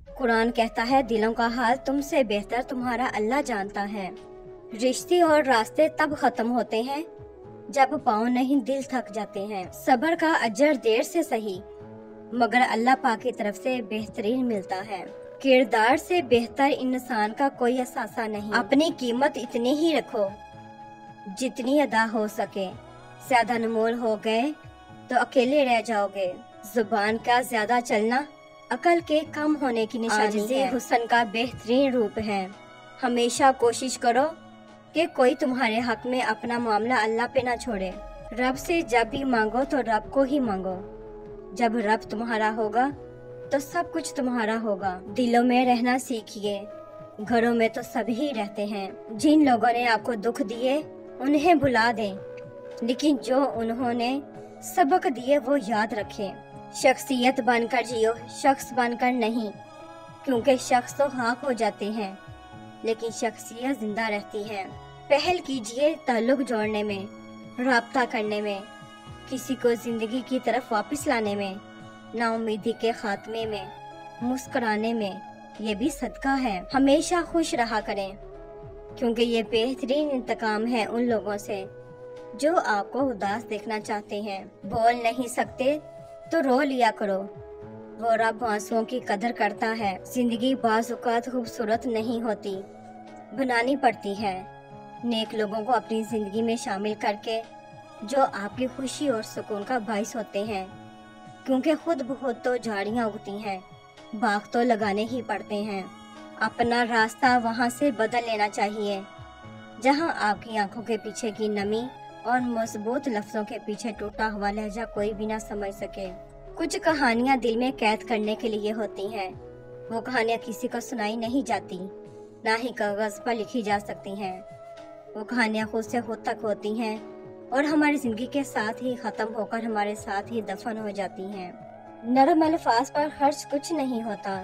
قرآن کہتا ہے دلوں کا حال تم سے بہتر تمہارا اللہ جانتا ہے۔ رشتے اور راستے تب ختم ہوتے ہیں جب پاؤں نہیں دل تھک جاتے ہیں۔ صبر کا اجر دیر سے صحیح مگر اللہ پاک کی طرف سے بہترین ملتا ہے۔ کردار سے بہتر انسان کا کوئی اثاثہ نہیں۔ اپنی قیمت اتنی ہی رکھو جتنی ادا ہو سکے، زیادہ نمول ہو گئے تو اکیلے رہ جاؤ گے۔ زبان کا زیادہ چلنا عقل کے کم ہونے کی نشانی ہے۔ حسن کا بہترین روپ ہے۔ ہمیشہ کوشش کرو کہ کوئی تمہارے حق میں اپنا معاملہ اللہ پہ نہ چھوڑے۔ رب سے جب بھی مانگو تو رب کو ہی مانگو۔ جب رب تمہارا ہوگا تو سب کچھ تمہارا ہوگا۔ دلوں میں رہنا سیکھیے، گھروں میں تو سبھی رہتے ہیں۔ جن لوگوں نے آپ کو دکھ دیے انہیں بھلا دیں، لیکن جو انہوں نے سبق دیے وہ یاد رکھیں۔ شخصیت بن کر جیو، شخص بن کر نہیں، کیونکہ شخص تو خاک ہو جاتے ہیں لیکن شخصیت زندہ رہتی ہے۔ پہل کیجئے تعلق جوڑنے میں، رابطہ کرنے میں، کسی کو زندگی کی طرف واپس لانے میں، نا امیدی کے خاتمے میں، مسکرانے میں، یہ بھی صدقہ ہے۔ ہمیشہ خوش رہا کریں کیونکہ یہ بہترین انتقام ہے ان لوگوں سے جو آپ کو اداس دیکھنا چاہتے ہیں۔ بول نہیں سکتے تو رو لیا کرو، وہ رب آنسوؤں کی قدر کرتا ہے۔ زندگی بعض اوقات خوبصورت نہیں ہوتی، بنانی پڑتی ہے۔ نیک لوگوں کو اپنی زندگی میں شامل کر کے جو آپ کی خوشی اور سکون کا باعث ہوتے ہیں، کیونکہ خود بخود تو جھاڑیاں اگتی ہیں، باغ تو لگانے ہی پڑتے ہیں۔ اپنا راستہ وہاں سے بدل لینا چاہیے جہاں آپ کی آنکھوں کے پیچھے کی نمی اور مضبوط لفظوں کے پیچھے ٹوٹا ہوا لہجہ کوئی بھی نہ سمجھ سکے۔ کچھ کہانیاں دل میں قید کرنے کے لیے ہوتی ہیں، وہ کہانیاں کسی کو سنائی نہیں جاتی، نہ ہی کاغذ پر لکھی جا سکتی ہیں۔ وہ کہانیاں خود سے خود تک ہوتی ہیں اور ہماری زندگی کے ساتھ ہی ختم ہو کر ہمارے ساتھ ہی دفن ہو جاتی ہیں۔ نرم الفاظ پر خرچ کچھ نہیں ہوتا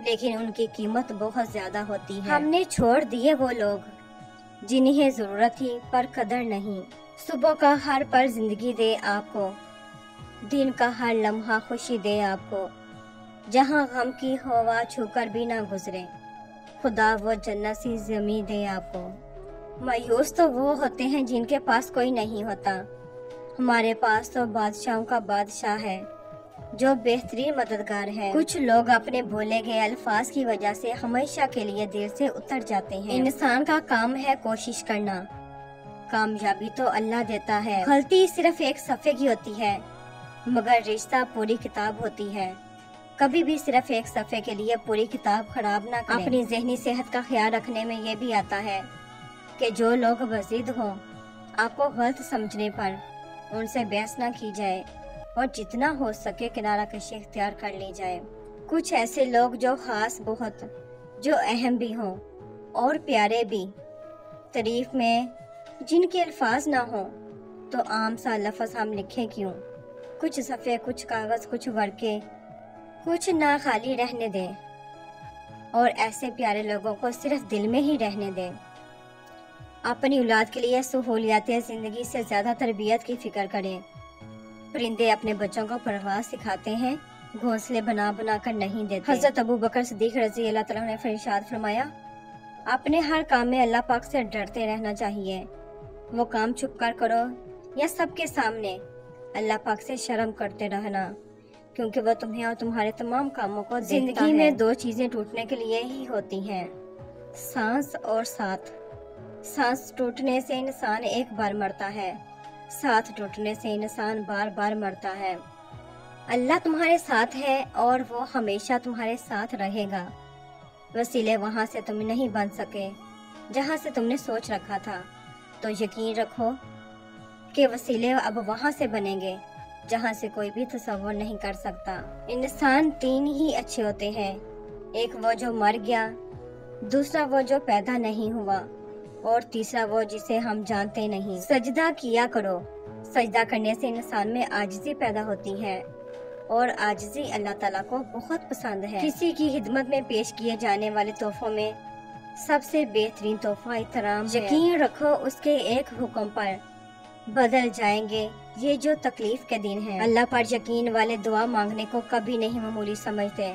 لیکن ان کی قیمت بہت زیادہ ہوتی ہے۔ ہم نے چھوڑ دیے وہ لوگ جنہیں ضرورت تھی پر قدر نہیں۔ صبح کا ہر پل زندگی دے آپ کو، دن کا ہر لمحہ خوشی دے آپ کو، جہاں غم کی ہوا چھو کر بھی نہ گزرے، خدا وہ جنت سی زمین دے آپ کو۔ مایوس تو وہ ہوتے ہیں جن کے پاس کوئی نہیں ہوتا، ہمارے پاس تو بادشاہوں کا بادشاہ ہے جو بہترین مددگار ہے۔ کچھ لوگ اپنے بولے گئے الفاظ کی وجہ سے ہمیشہ کے لیے دل سے اتر جاتے ہیں۔ انسان کا کام ہے کوشش کرنا، کامیابی تو اللہ دیتا ہے۔ غلطی صرف ایک صفحے کی ہوتی ہے مگر رشتہ پوری کتاب ہوتی ہے۔ کبھی بھی صرف ایک صفحے کے لیے پوری کتاب خراب نہ کریں۔ اپنی ذہنی صحت کا خیال رکھنے میں یہ بھی آتا ہے کہ جو لوگ بزد ہوں آپ کو غلط سمجھنے پر ان سے بحث نہ کی جائے اور جتنا ہو سکے کنارہ کشی اختیار کر لی جائے۔ کچھ ایسے لوگ جو خاص بہت، جو اہم بھی ہوں اور پیارے بھی، تعریف میں جن کے الفاظ نہ ہوں تو عام سا لفظ ہم لکھیں کیوں؟ کچھ صفحے، کچھ کاغذ، کچھ ورقے، کچھ نہ خالی رہنے دیں اور ایسے پیارے لوگوں کو صرف دل میں ہی رہنے دیں۔ اپنی اولاد کے لیے سہولیات زندگی سے زیادہ تربیت کی فکر کریں۔ پرندے اپنے بچوں کو پرواز سکھاتے ہیں، گھونسلے بنا بنا کر نہیں دیتے۔ حضرت ابو بکر صدیق رضی اللہ تعالیٰ نے ارشاد فرمایا، اپنے ہر کام میں اللہ پاک سے ڈرتے رہنا چاہیے، وہ کام چھپ کر کرو یا سب کے سامنے، اللہ پاک سے شرم کرتے رہنا کیونکہ وہ تمہیں اور تمہارے تمام کاموں کو دیکھتا ہے۔ زندگی میں دو چیزیں ٹوٹنے کے لیے ہی ہوتی ہیں، سانس اور ساتھ۔ سانس ٹوٹنے سے انسان ایک بار مرتا ہے، ساتھ ٹوٹنے سے انسان بار بار مرتا ہے۔ اللہ تمہارے ساتھ ہے اور وہ ہمیشہ تمہارے ساتھ رہے گا۔ وسیلے وہاں سے تم نہیں بن سکے جہاں سے تم نے سوچ رکھا تھا، تو یقین رکھو کہ وسیلے اب وہاں سے بنیں گے جہاں سے کوئی بھی تصور نہیں کر سکتا۔ انسان تین ہی اچھے ہوتے ہیں، ایک وہ جو مر گیا، دوسرا وہ جو پیدا نہیں ہوا اور تیسرا وہ جسے ہم جانتے نہیں۔ سجدہ کیا کرو، سجدہ کرنے سے انسان میں عاجزی پیدا ہوتی ہے اور عاجزی اللہ تعالیٰ کو بہت پسند ہے۔ کسی کی خدمت میں پیش کیے جانے والے تحفوں میں سب سے بہترین تحفہ احترام ہے۔ یقین رکھو اس کے ایک حکم پر بدل جائیں گے یہ جو تکلیف کے دن ہیں۔ اللہ پر یقین والے دعا مانگنے کو کبھی نہیں معمولی سمجھتے،